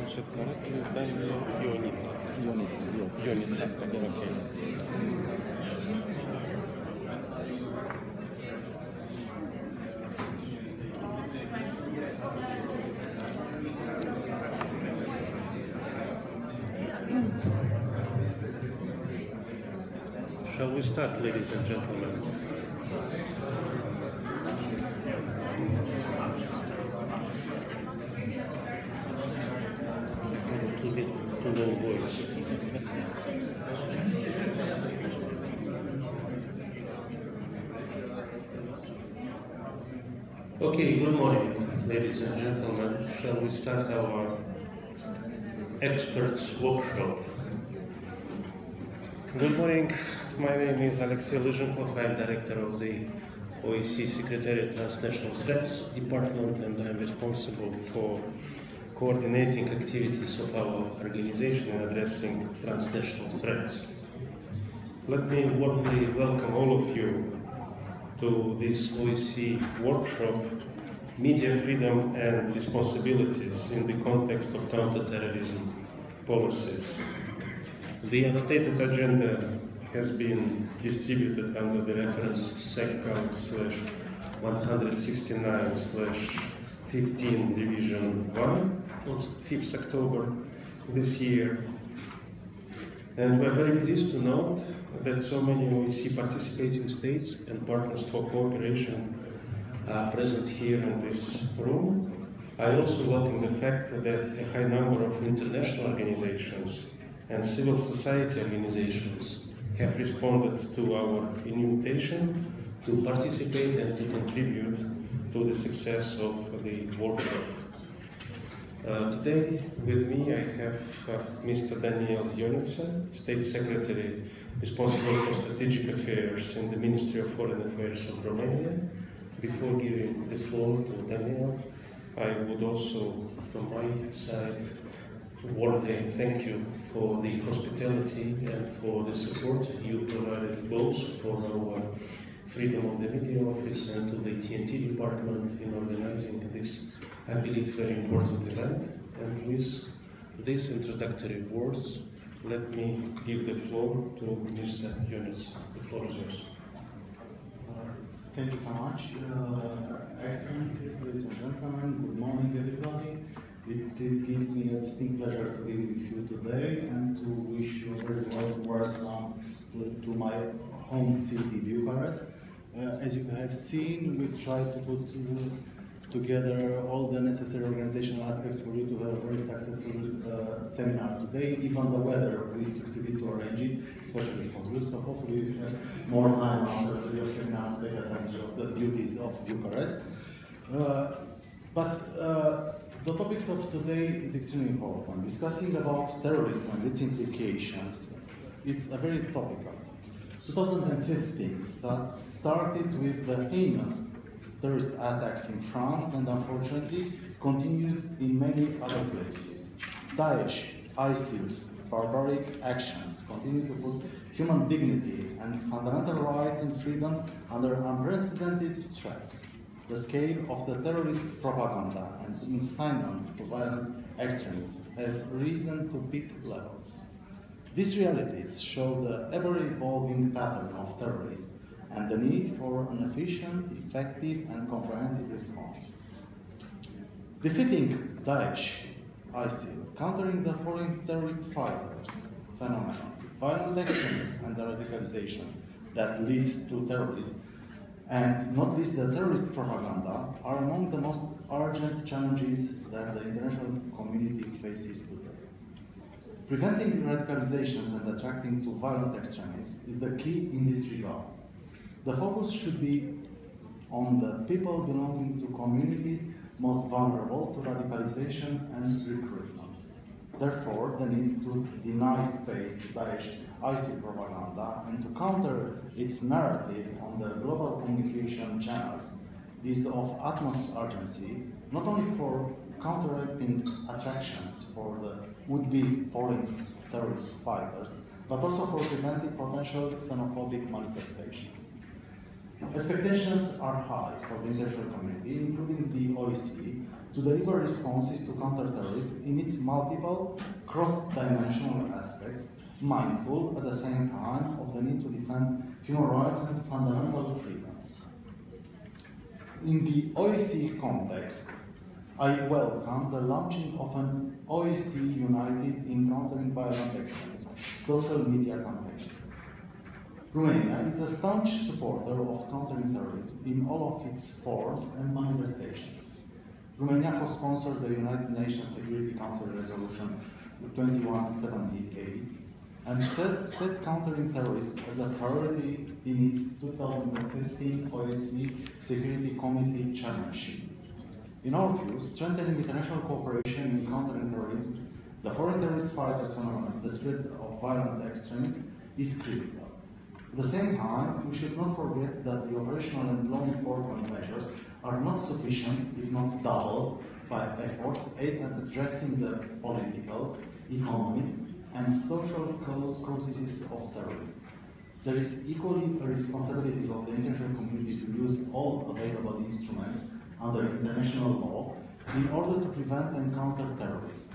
pronounce it correctly, Daniel Ionica, yes. Ionica, okay. Shall we start, ladies and gentlemen? Keep it to low voice. Okay, good morning, ladies and gentlemen. Shall we start our experts workshop? Good morning. My name is Alexei Lizhenkov. I am director of the OSCE Secretariat Transnational Threats Department, and I am responsible for coordinating activities of our organization in addressing transnational threats. Let me warmly welcome all of you to this OSCE workshop, Media Freedom and Responsibilities in the Context of Counterterrorism Policies. The annotated agenda has been distributed under the reference SecCount/169/15 Revision 1 on 5th October this year. And we are very pleased to note that so many OSCE participating states and partners for cooperation are present here in this room. I also welcome the fact that a high number of international organizations and civil society organizations have responded to our invitation to participate and to contribute to the success of the workshop. Today with me I have Mr. Daniel Ionica, State Secretary responsible for strategic affairs in the Ministry of Foreign Affairs of Romania. Before giving the floor to Daniel, I would also, from my side, warmly thank you for the hospitality and for the support you provided both for our Freedom of the Media Office and to the TNT department in organizing this, I believe, very important event. And with these introductory words, let me give the floor to Mr. Ionica. The floor is yours. Thank you so much. Excellencies, ladies and gentlemen, good morning everybody. It gives me a distinct pleasure to be with you today and to wish you a very warm welcome to my home city, Bucharest. As you have seen, we've tried to put together all the necessary organizational aspects for you to have a very successful seminar today. Even the weather, we succeeded to arrange it, especially for you. So hopefully we have more time after your seminar to take advantage of the beauties of Bucharest. The topics of today is extremely important. Discussing about terrorism and its implications, it's a very topical. 2015 started with the heinous terrorist attacks in France and unfortunately continued in many other places. Daesh, ISIL's barbaric actions continue to put human dignity and fundamental rights and freedom under unprecedented threats. The scale of the terrorist propaganda and incitement to violent extremism have risen to peak levels. These realities show the ever-evolving pattern of terrorism and the need for an efficient, effective, and comprehensive response. Defeating Daesh, ISIL, countering the foreign terrorist fighters phenomenon, violent extremism and the radicalizations that leads to terrorism, and not least the terrorist propaganda, are among the most urgent challenges that the international community faces today. Preventing radicalizations and attracting to violent extremism is the key in this regard. The focus should be on the people belonging to communities most vulnerable to radicalization and recruitment. Therefore, the need to deny space to Daesh ISIL propaganda and to counter its narrative on the global communication channels is of utmost urgency, not only for counteracting attractions for the would-be foreign terrorist fighters, but also for preventing potential xenophobic manifestations. Expectations are high for the international community, including the OSCE, to deliver responses to counterterrorism in its multiple cross-dimensional aspects, mindful at the same time of the need to defend human rights and fundamental freedoms. In the OSCE context, I welcome the launching of an OSCE United in Countering Violent Extremism social media campaign. Romania is a staunch supporter of countering terrorism in all of its forms and manifestations. Romania co-sponsored the United Nations Security Council Resolution 2178 and set countering terrorism as a priority in its 2015 OSCE Security Committee chairmanship. In our view, strengthening international cooperation in countering terrorism, the foreign terrorist fighters phenomenon, the spread of violent extremism is critical. At the same time, we should not forget that the operational and law enforcement measures are not sufficient, if not doubled, by efforts aimed at addressing the political, economic, and social causes of terrorism. There is equally a responsibility of the international community to use all available instruments under international law in order to prevent and counter terrorism.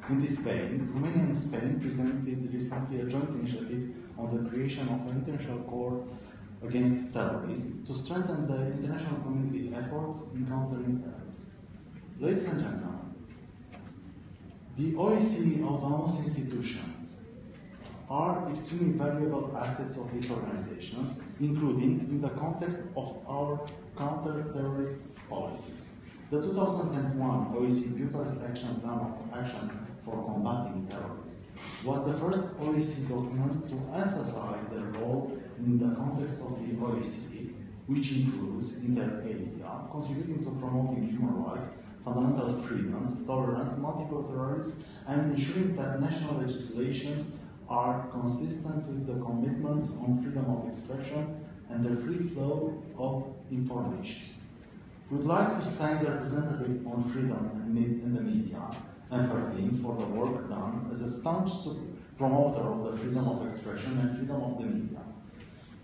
In this vein, Romania and Spain presented recently a joint initiative on the creation of an international court against terrorism to strengthen the international community efforts in countering terrorism. Ladies and gentlemen, the OSCE autonomous institutions are extremely valuable assets of these organizations, including in the context of our counter-terrorist policies. The 2001 OSCE Bucharest Action Plan of Action for Combating Terrorism was the first OSCE document to emphasize their role in the context of the OSCE, which includes, inter alia, contributing to promoting human rights, fundamental freedoms, tolerance, multiculturalism, and ensuring that national legislations are consistent with the commitments on freedom of expression and the free flow of information. We would like to thank the representative on freedom in the media and her team for the work done as a staunch promoter of the freedom of expression and freedom of the media.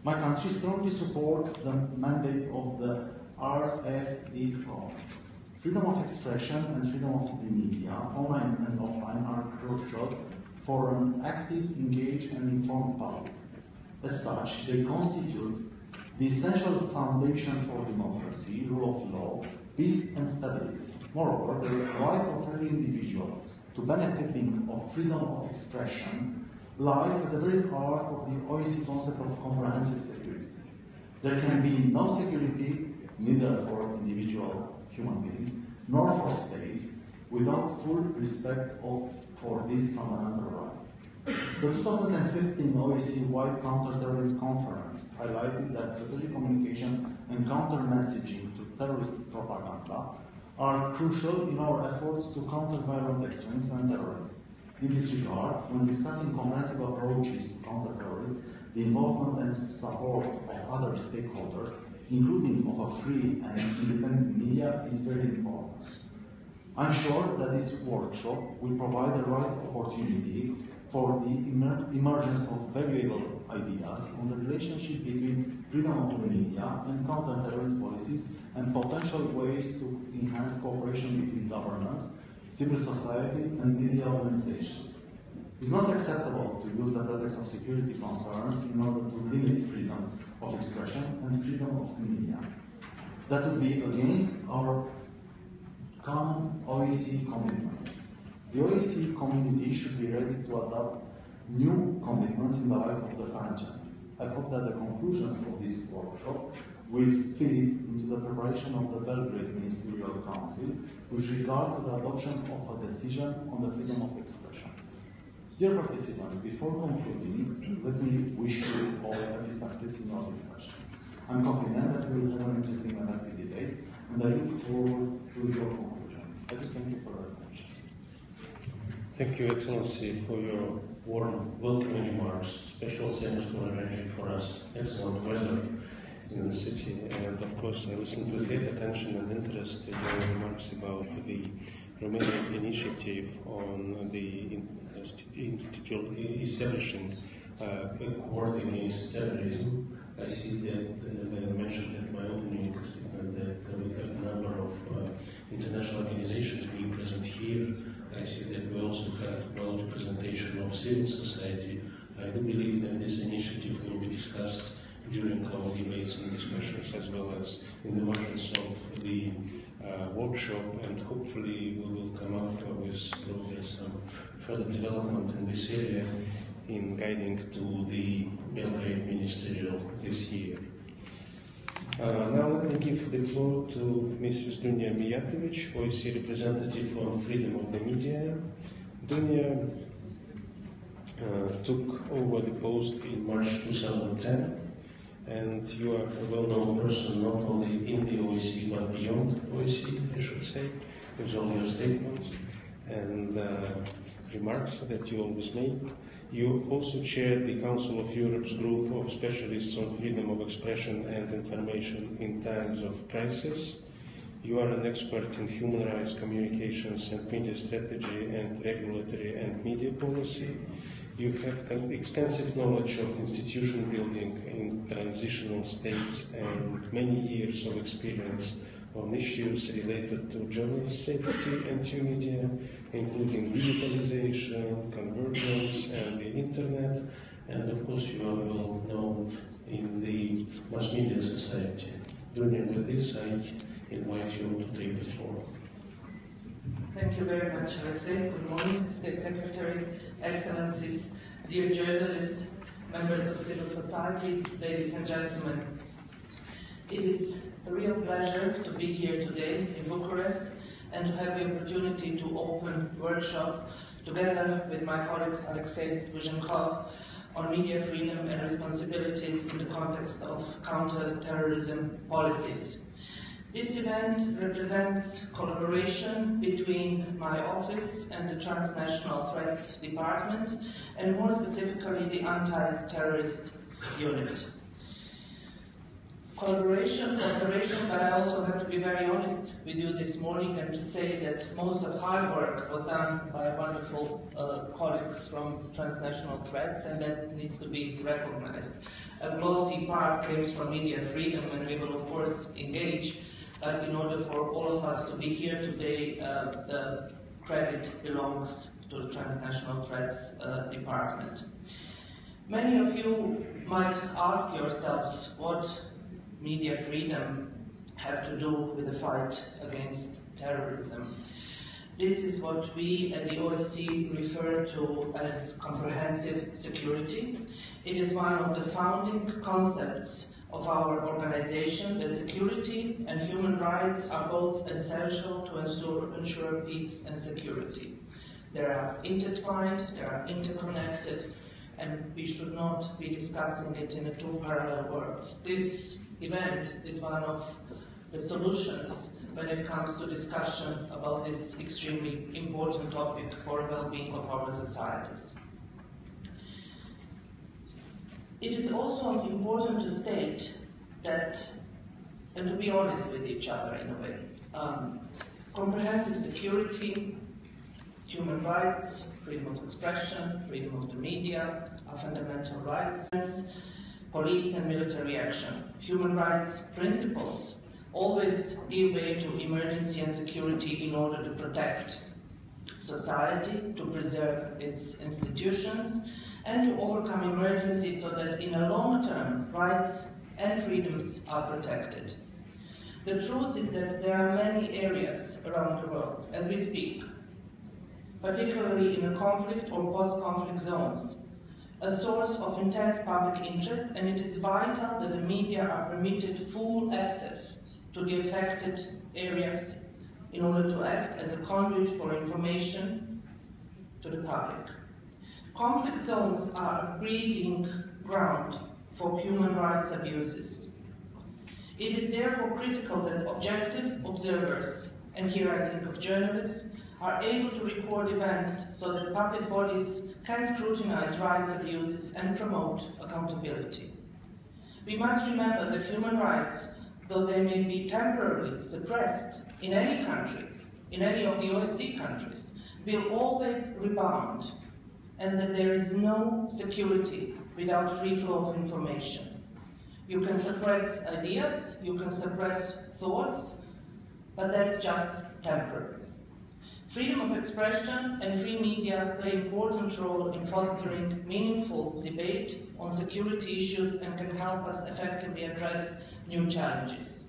My country strongly supports the mandate of the RFEO. Freedom of expression and freedom of the media, online and offline, are crucial for an active, engaged, and informed public. As such, they constitute the essential foundation for democracy, rule of law, peace, and stability. Moreover, the right of every individual to benefiting of freedom of expression lies at the very heart of the OSCE concept of comprehensive security. There can be no security, neither for individual human beings, nor for states, without full respect for this fundamental right. The 2015 OSCE-wide counter-terrorism conference highlighted that strategic communication and counter-messaging to terrorist propaganda are crucial in our efforts to counter violent extremism and terrorism. In this regard, when discussing comprehensive approaches to counter-terrorism, the involvement and support of other stakeholders, including of a free and independent media, is very important. I'm sure that this workshop will provide the right opportunity for the emergence of valuable ideas on the relationship between freedom of the media and counter-terrorist policies and potential ways to enhance cooperation between governments, civil society, and media organizations. It's not acceptable to use the pretext of security concerns in order to limit freedom of expression and freedom of the media. That would be against our common OSCE commitments. The OSCE community should be ready to adopt new commitments in the light of the current challenges. I hope that the conclusions of this workshop will feed into the preparation of the Belgrade Ministerial Council with regard to the adoption of a decision on the freedom of expression. Dear participants, before concluding, let me wish you all every success in your discussions. I'm confident that we will have an interesting and active debate, and I look forward to your conclusion. I do thank you for your attention. Thank you, Excellency, for your warm welcoming remarks. Special thanks for arranging for us excellent weather in the city. And of course, I listened with great attention and interest to your remarks about the Romanian initiative on the establishing a court against terrorism. I see that I mentioned in my opening statement that we have a number of international organizations I do believe that this initiative will be discussed during our debates and discussions, as well as in the margins of the workshop, and hopefully we will come up with probably some further development in this area in guiding to the Belgrade Ministerial this year. Now let me give the floor to Mrs. Dunja Mijatovic, OSCE representative on freedom of the media. Dunja took over the post in March 2010, and you are a well-known person not only in the OSCE but beyond OSCE, I should say, with all your statements and remarks that you always make. You also chair the Council of Europe's group of specialists on freedom of expression and information in times of crisis. You are an expert in human rights, communications and media strategy and regulatory and media policy. You have extensive knowledge of institution building in transitional states and many years of experience on issues related to journalist safety and new media, including digitalization, convergence, and the internet. And of course, you are well known in the mass media society. With this, I invite you to take the floor. Thank you very much, Alexei. Good morning, State Secretary, Excellencies, dear journalists, members of civil society, ladies and gentlemen. It is a real pleasure to be here today in Bucharest and to have the opportunity to open a workshop together with my colleague Alexei Buzhenkov on media freedom and responsibilities in the context of counter-terrorism policies. This event represents collaboration between my office and the Transnational Threats Department, and more specifically the Anti-Terrorist Unit. Cooperation, but I also have to be very honest with you this morning and to say that most of hard work was done by wonderful colleagues from Transnational Threats, and that needs to be recognized. A glossy part comes from media freedom, and we will of course engage, but in order for all of us to be here today, the credit belongs to the Transnational Threats Department. Many of you might ask yourselves what media freedom have to do with the fight against terrorism. This is what we at the OSCE refer to as comprehensive security. It is one of the founding concepts of our organization that security and human rights are both essential to ensure peace and security. They are intertwined, they are interconnected, and we should not be discussing it in two parallel worlds. This event is one of the solutions when it comes to discussion about this extremely important topic for the well-being of our societies. It is also important to state that, and to be honest with each other in a way, comprehensive security, human rights, freedom of expression, freedom of the media, are fundamental rights, police and military action. Human rights principles always give way to emergency and security in order to protect society, to preserve its institutions, and to overcome emergencies so that in a long term, rights and freedoms are protected. The truth is that there are many areas around the world, as we speak, particularly in a conflict or post-conflict zones, a source of intense public interest, and it is vital that the media are permitted full access to the affected areas in order to act as a conduit for information to the public. Conflict zones are a breeding ground for human rights abuses. It is therefore critical that objective observers, and here I think of journalists, are able to record events so that public bodies can scrutinize rights abuses and promote accountability. We must remember that human rights, though they may be temporarily suppressed in any country, in any of the OSCE countries, will always rebound, and that there is no security without free flow of information. You can suppress ideas, you can suppress thoughts, but that's just temporary. Freedom of expression and free media play an important role in fostering meaningful debate on security issues and can help us effectively address new challenges.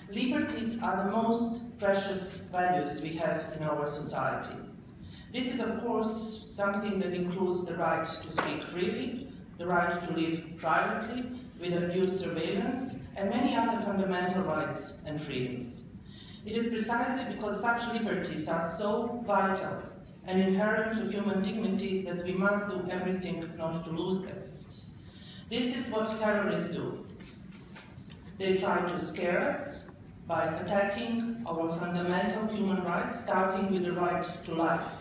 Liberties are the most precious values we have in our society. This is, of course, something that includes the right to speak freely, the right to live privately, with undue surveillance, and many other fundamental rights and freedoms. It is precisely because such liberties are so vital and inherent to human dignity that we must do everything not to lose them. This is what terrorists do. They try to scare us by attacking our fundamental human rights, starting with the right to life.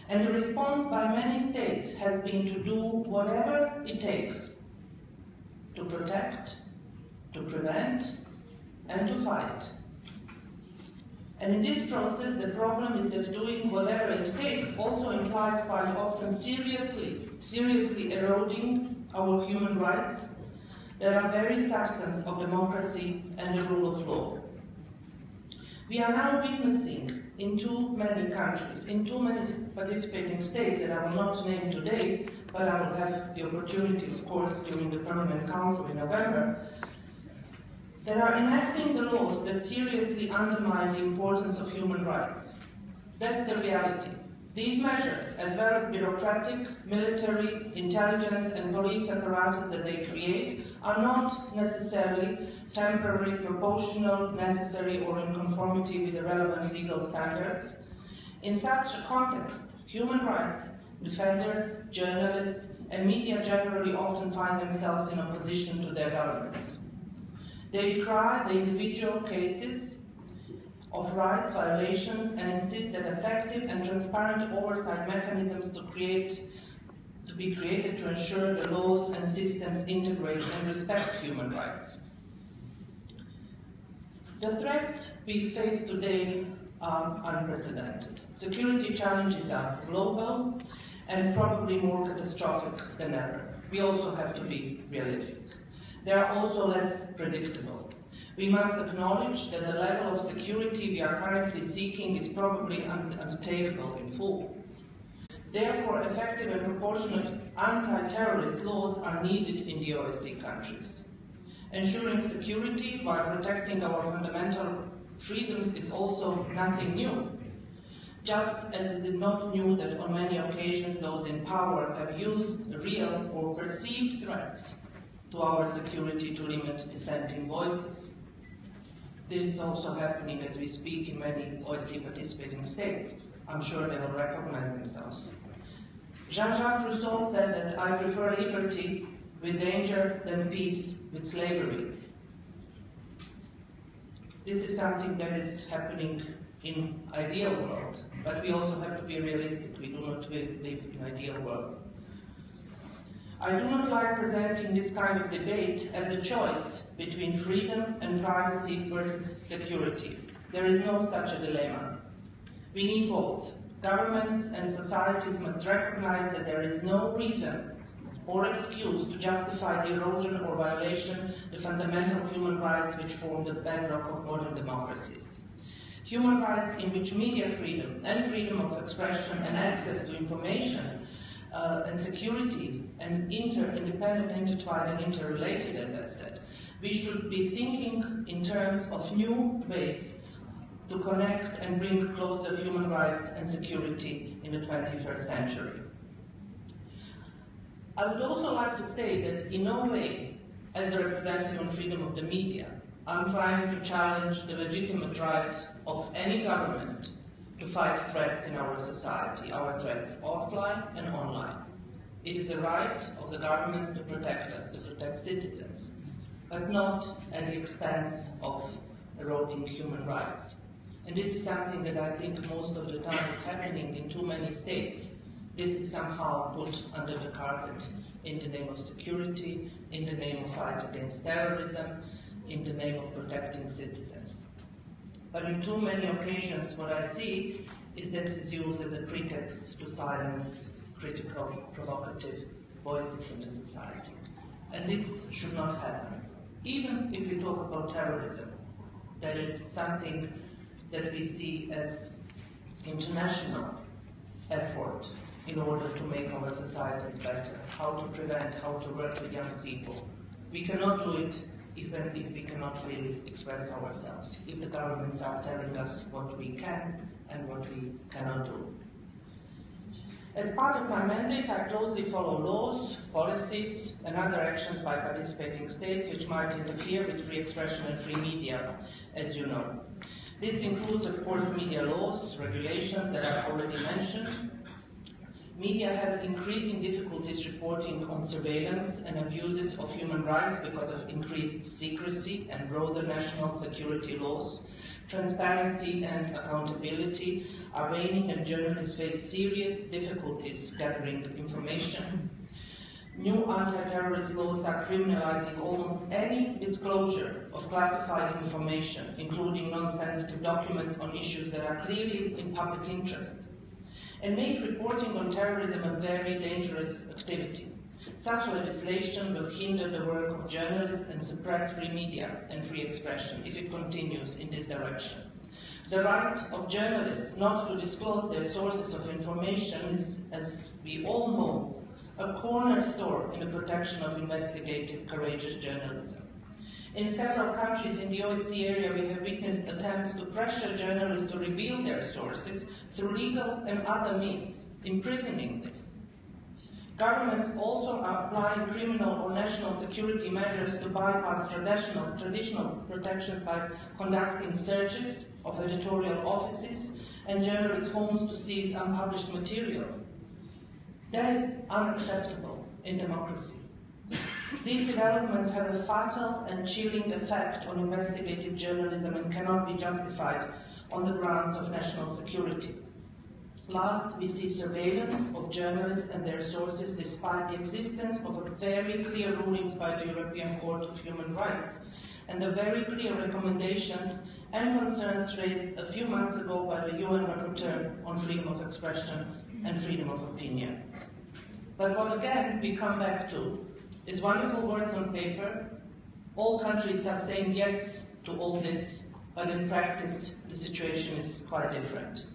And the response by many states has been to do whatever it takes to protect, to prevent, and to fight. And in this process, the problem is that doing whatever it takes also implies quite often seriously eroding our human rights that are very substance of democracy and the rule of law. We are now witnessing in too many countries, in too many participating states that I will not name today, but I will have the opportunity, of course, during the Permanent Council in November, that are enacting the laws that seriously undermine the importance of human rights. That's the reality. These measures, as well as bureaucratic, military, intelligence, and police apparatus that they create, are not necessarily temporary, proportional, necessary, or in conformity with the relevant legal standards. In such a context, human rights defenders, journalists, and media generally often find themselves in opposition to their governments. They decry the individual cases of rights violations and insist that effective and transparent oversight mechanisms to be created to ensure the laws and systems integrate and respect human rights. The threats we face today are unprecedented. Security challenges are global and probably more catastrophic than ever. We also have to be realistic. They are also less predictable. We must acknowledge that the level of security we are currently seeking is probably unattainable in full. Therefore, effective and proportionate anti-terrorist laws are needed in the OSCE countries. Ensuring security while protecting our fundamental freedoms is also nothing new, just as it is not new that on many occasions those in power have used real or perceived threats to our security to limit dissenting voices. This is also happening as we speak in many OSCE participating states. I'm sure they will recognize themselves. Jean-Jacques Rousseau said that I prefer liberty with danger than peace with slavery. This is something that is happening in ideal world, but we also have to be realistic. We do not live in ideal world. I do not like presenting this kind of debate as a choice between freedom and privacy versus security. There is no such a dilemma. We need both. Governments and societies must recognize that there is no reason or excuse to justify the erosion or violation of the fundamental human rights which form the bedrock of modern democracies. Human rights in which media freedom and freedom of expression and access to information and security and independent, intertwined and interrelated, as I said. We should be thinking in terms of new ways to connect and bring closer human rights and security in the 21st century. I would also like to say that in no way, as the representative on freedom of the media, I'm trying to challenge the legitimate right of any government to fight threats in our society, our threats offline and online. It is a right of the governments to protect us, to protect citizens, but not at the expense of eroding human rights. And this is something that I think most of the time is happening in too many states. This is somehow put under the carpet in the name of security, in the name of fight against terrorism, in the name of protecting citizens. But in too many occasions what I see is that this is used as a pretext to silence critical, provocative voices in the society. And this should not happen. Even if we talk about terrorism, that is something that we see as international effort in order to make our societies better, how to prevent, how to work with young people. We cannot do it if we cannot really express ourselves, if the governments are telling us what we can and what we cannot do. As part of my mandate, I closely follow laws, policies, and other actions by participating states which might interfere with free expression and free media, as you know. This includes, of course, media laws, regulations that I've already mentioned. Media have increasing difficulties reporting on surveillance and abuses of human rights because of increased secrecy and broader national security laws. Transparency and accountability are waning, and journalists face serious difficulties gathering information. New anti-terrorist laws are criminalizing almost any disclosure of classified information, including non-sensitive documents on issues that are clearly in public interest, and make reporting on terrorism a very dangerous activity. Such legislation will hinder the work of journalists and suppress free media and free expression if it continues in this direction. The right of journalists not to disclose their sources of information is, as we all know, a cornerstone in the protection of investigative, courageous journalism. In several countries in the OSCE area, we have witnessed attempts to pressure journalists to reveal their sources through legal and other means, imprisoning them. Governments also are applying criminal or national security measures to bypass traditional protections by conducting searches of editorial offices and journalists' homes to seize unpublished material. That is unacceptable in democracy. These developments have a fatal and chilling effect on investigative journalism and cannot be justified on the grounds of national security. Last, we see surveillance of journalists and their sources despite the existence of very clear rulings by the European Court of Human Rights and the very clear recommendations and concerns raised a few months ago by the UN Rapporteur on freedom of expression and freedom of opinion. But what again we come back to is wonderful words on paper. All countries are saying yes to all this, but in practice the situation is quite different.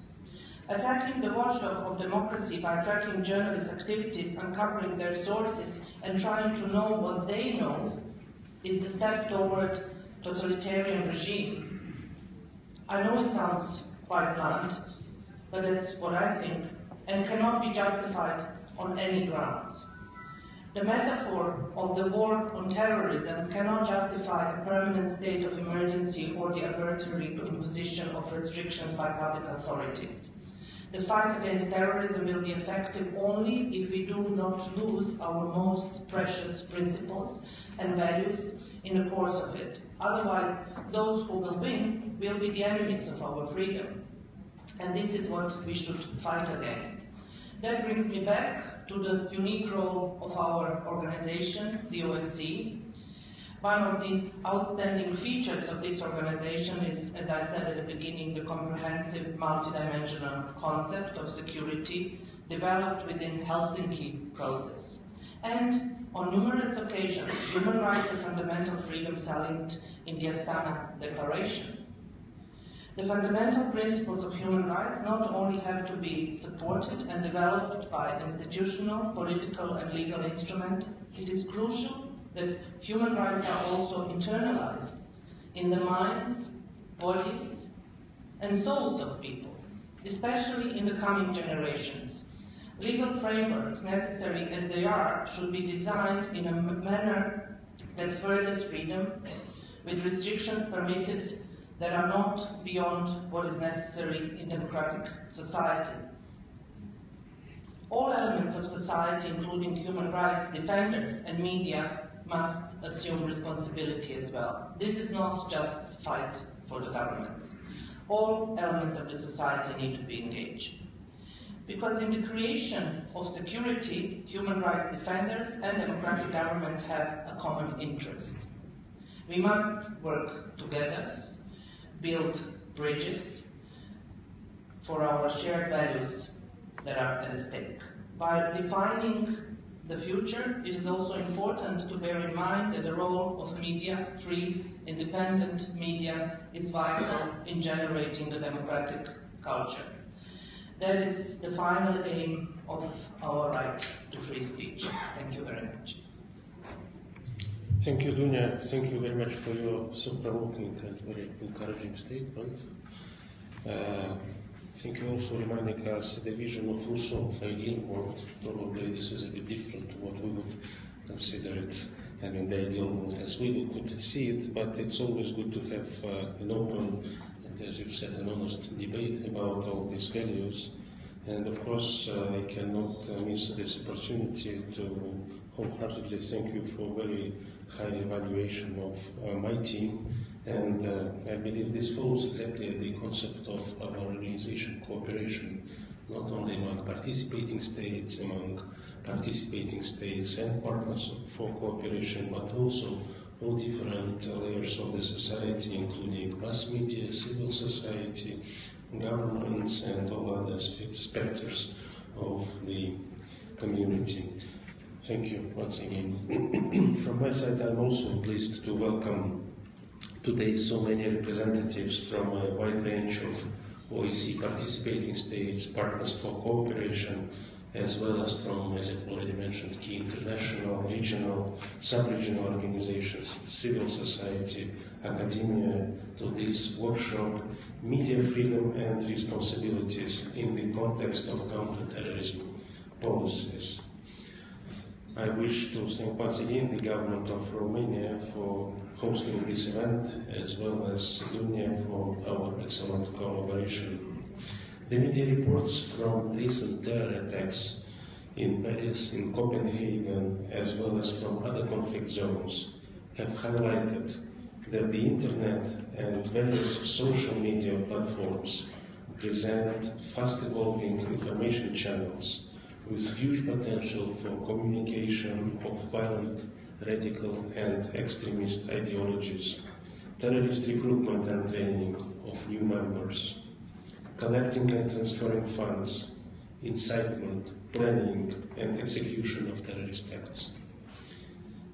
Attacking the watchdog of democracy by tracking journalists' activities, uncovering their sources, and trying to know what they know is the step toward totalitarian regime. I know it sounds quite blunt, but that's what I think, and cannot be justified on any grounds. The metaphor of the war on terrorism cannot justify a permanent state of emergency or the arbitrary imposition of restrictions by public authorities. The fight against terrorism will be effective only if we do not lose our most precious principles and values in the course of it. Otherwise, those who will win will be the enemies of our freedom. And this is what we should fight against. That brings me back to the unique role of our organization, the OSCE. One of the outstanding features of this organization is, as I said at the beginning, the comprehensive multidimensional concept of security developed within the Helsinki process. And on numerous occasions, human rights and fundamental freedoms are linked in the Astana Declaration. The fundamental principles of human rights not only have to be supported and developed by institutional, political, and legal instruments, it is crucial that human rights are also internalized in the minds, bodies, and souls of people, especially in the coming generations. Legal frameworks, necessary as they are, should be designed in a manner that furthers freedom, with restrictions permitted that are not beyond what is necessary in democratic society. All elements of society, including human rights defenders and media, must assume responsibility as well. This is not just a fight for the governments. All elements of the society need to be engaged. Because in the creation of security, human rights defenders and democratic governments have a common interest. We must work together, build bridges for our shared values that are at stake. By defining the future, it is also important to bear in mind that the role of media, free, independent media, is vital in generating the democratic culture. That is the final aim of our right to free speech. Thank you very much. Thank you, Dunia. Thank you very much for your so provoking and very encouraging statement. Thank you also reminding us the vision of Rousseau of ideal world. Probably this is a bit different to what we would consider it. I mean, the ideal world as we could see it, but it's always good to have an open and, as you've said, an honest debate about all these values. And of course, I cannot miss this opportunity to wholeheartedly thank you for very high evaluation of my team. And I believe this follows exactly the concept of our organization, cooperation, not only among participating states and partners for cooperation, but also all different layers of the society, including mass media, civil society, governments, and all other specters of the community. Thank you once again. From my side, I'm also pleased to welcome today so many representatives from a wide range of OSCE participating states, partners for cooperation, as well as from, as I've already mentioned, key international, regional, sub-regional organizations, civil society, academia, to this workshop, Media Freedom and Responsibilities in the Context of Counterterrorism Policies. I wish to thank once again the government of Romania for hosting this event, as well as Dunia for our excellent collaboration. The media reports from recent terror attacks in Paris, in Copenhagen, as well as from other conflict zones, have highlighted that the internet and various social media platforms present fast-evolving information channels with huge potential for communication of violent, radical, and extremist ideologies, terrorist recruitment and training of new members, collecting and transferring funds, incitement, planning, and execution of terrorist acts.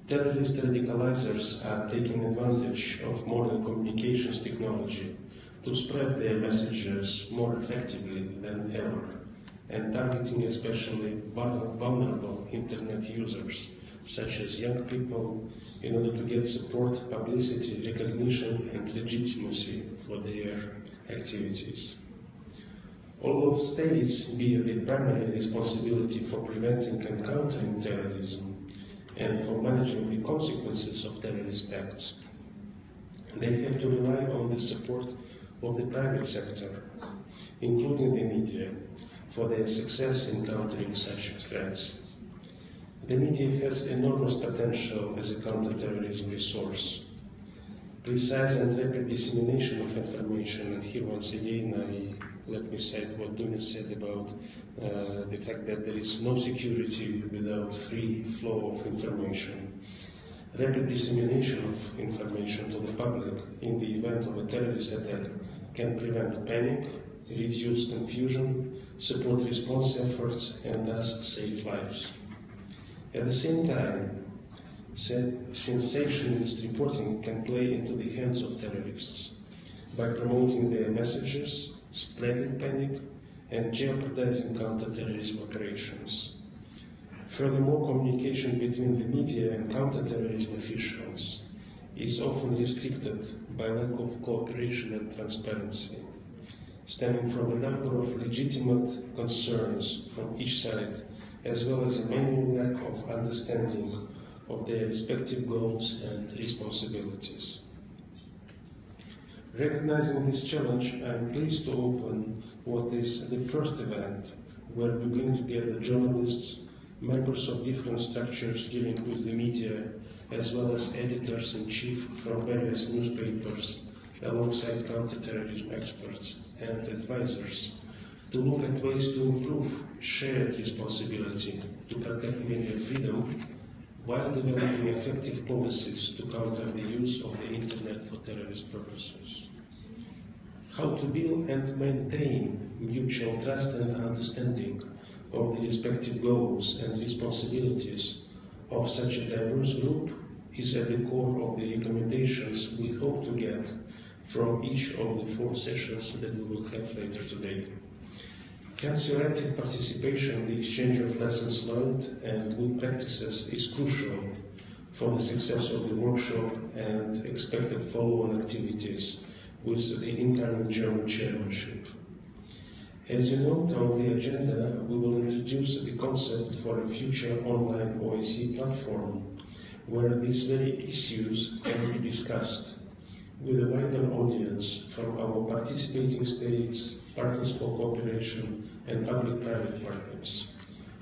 Terrorist radicalizers are taking advantage of modern communications technology to spread their messages more effectively than ever, and targeting especially vulnerable internet users, such as young people, in order to get support, publicity, recognition, and legitimacy for their activities. Although states bear the primary responsibility for preventing and countering terrorism and for managing the consequences of terrorist acts, they have to rely on the support of the private sector, including the media, for their success in countering such threats. The media has enormous potential as a counterterrorism resource. Precise and rapid dissemination of information, and here once again let me say what Dunia said about the fact that there is no security without free flow of information. Rapid dissemination of information to the public in the event of a terrorist attack can prevent panic, reduce confusion, support response efforts, and thus save lives. At the same time, sensationalist reporting can play into the hands of terrorists by promoting their messages, spreading panic, and jeopardizing counterterrorism operations. Furthermore, communication between the media and counterterrorism officials is often restricted by lack of cooperation and transparency, stemming from a number of legitimate concerns from each side, as well as a manual lack of understanding of their respective goals and responsibilities. Recognizing this challenge, I am pleased to open what is the first event where we bring together journalists, members of different structures dealing with the media, as well as editors-in-chief from various newspapers, alongside counterterrorism experts and advisors, to look at ways to improve shared responsibility to protect media freedom while developing effective policies to counter the use of the internet for terrorist purposes. How to build and maintain mutual trust and understanding of the respective goals and responsibilities of such a diverse group is at the core of the recommendations we hope to get from each of the 4 sessions that we will have later today. Hence, your active participation, the exchange of lessons learned and good practices is crucial for the success of the workshop and expected follow-on activities with the incoming German chairmanship. As you note on the agenda, we will introduce the concept for a future online OSCE platform where these very issues can be discussed with a wider audience from our participating states, partners for cooperation, and public-private partners.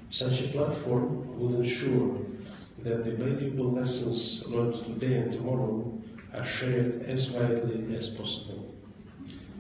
Such a platform will ensure that the valuable lessons learned today and tomorrow are shared as widely as possible.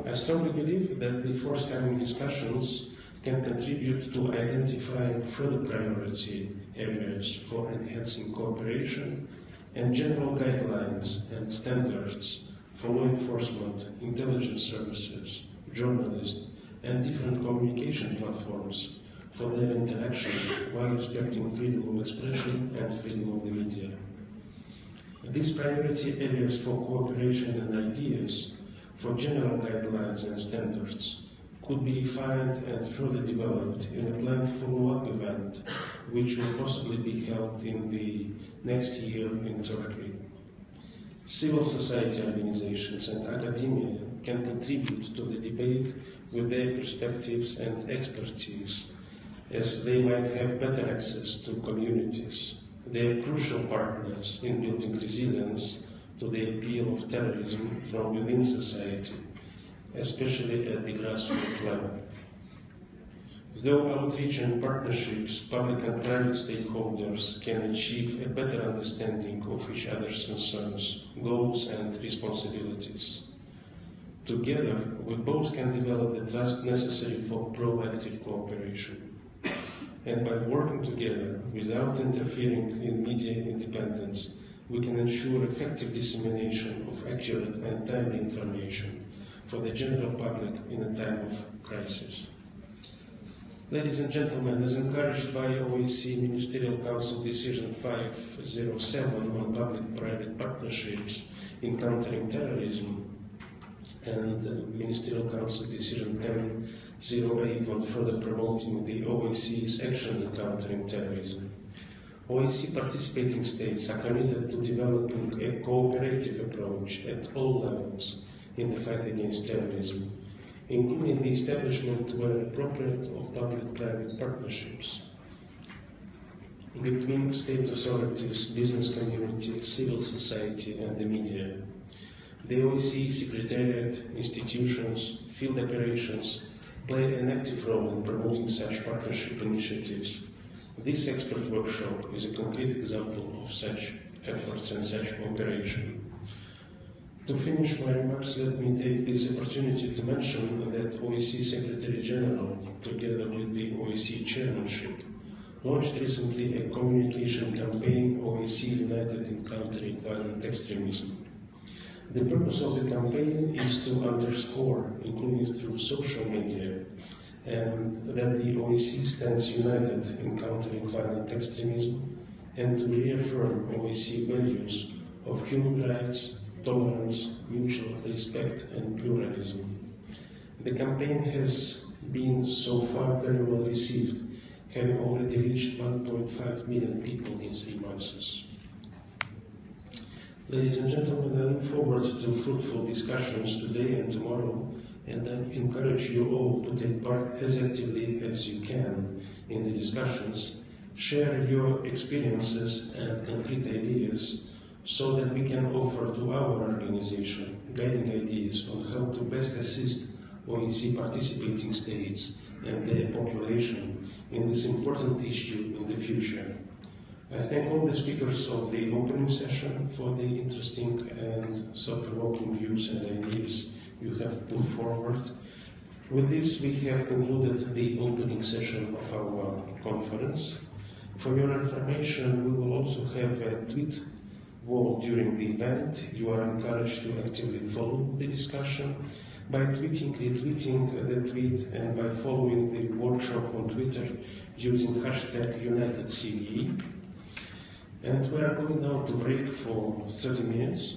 I strongly believe that the forthcoming discussions can contribute to identifying further priority areas for enhancing cooperation and general guidelines and standards for law enforcement, intelligence services, journalists, and different communication platforms for their interaction while respecting freedom of expression and freedom of the media. These priority areas for cooperation and ideas for general guidelines and standards could be refined and further developed in a planned follow-up event which will possibly be held in the next year in Turkey. Civil society organizations and academia can contribute to the debate with their perspectives and expertise, as they might have better access to communities. They are crucial partners in building resilience to the appeal of terrorism from within society, especially at the grassroots level. Though outreach and partnerships, public and private stakeholders can achieve a better understanding of each other's concerns, goals, and responsibilities. Together, we both can develop the trust necessary for proactive cooperation. And by working together without interfering in media independence, we can ensure effective dissemination of accurate and timely information for the general public in a time of crisis. Ladies and gentlemen, as encouraged by OSCE Ministerial Council Decision 507 on public-private partnerships in countering terrorism and Ministerial Council Decision 1008 on further promoting the OSCE's action in countering terrorism, OSCE participating states are committed to developing a cooperative approach at all levels in the fight against terrorism, including the establishment, where appropriate, of public-private partnerships between state authorities, business community, civil society, and the media. The OSCE Secretariat, institutions, field operations play an active role in promoting such partnership initiatives. This expert workshop is a concrete example of such efforts and such cooperation. To finish my remarks, let me take this opportunity to mention that OSCE Secretary General, together with the OSCE Chairmanship, launched recently a communication campaign, OSCE United in Countering Violent Extremism. The purpose of the campaign is to underscore, including through social media, and that the OSCE stands united in countering violent extremism, and to reaffirm OSCE values of human rights, tolerance, mutual respect, and pluralism. The campaign has been so far very well received, having already reached 1.5 million people in 3 months. Ladies and gentlemen, I look forward to fruitful discussions today and tomorrow, and I encourage you all to take part as actively as you can in the discussions, share your experiences and concrete ideas, so that we can offer to our organization guiding ideas on how to best assist OSCE participating states and their population in this important issue in the future. I thank all the speakers of the opening session for the interesting and thought-provoking views and ideas you have put forward. With this, we have concluded the opening session of our conference. For your information, we will also have a tweet wall during the event. You are encouraged to actively follow the discussion by tweeting, retweeting the tweet, and by following the workshop on Twitter using hashtag UnitedCVE. And we are going now to break for 30 minutes.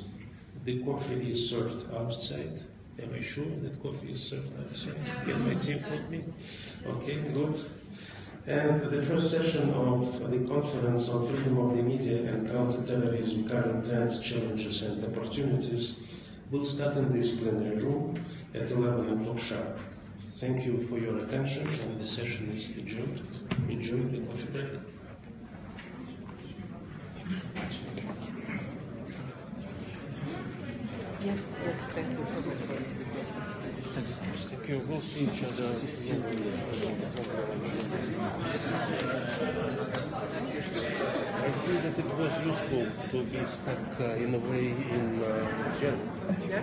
The coffee is served outside. Am I sure that coffee is served outside? Can my team help me? Okay, good. And the first session of the Conference on Freedom of the Media and Counterterrorism, Current Trends, Challenges and Opportunities will start in this plenary room at 11 o'clock sharp. Thank you for your attention, and the session is adjourned. Enjoy the coffee break. Yes, thank you for the question. Thank you so much. Thank you. We'll see each other. I see that it was useful to be stuck in a way in jail. Yeah?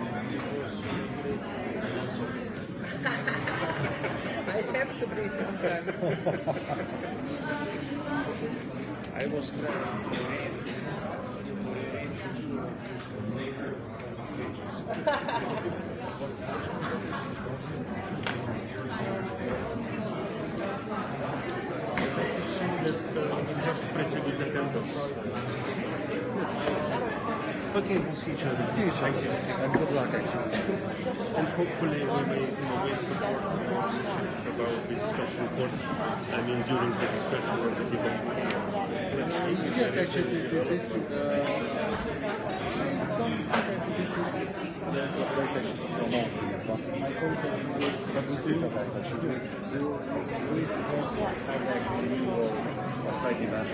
I have to breathe sometimes. I was trying to read. I should say that it has pretty good attendance. Okay, we'll see each other. See you, Thank you. and good luck, actually. And hopefully we may, in a way, support the position about this special court. I mean, during the discussion of the debate. Let's see. Yes, actually, this I don't see that this is the place actually to promote it, but I thought that we speak about that. We don't have actually a side event.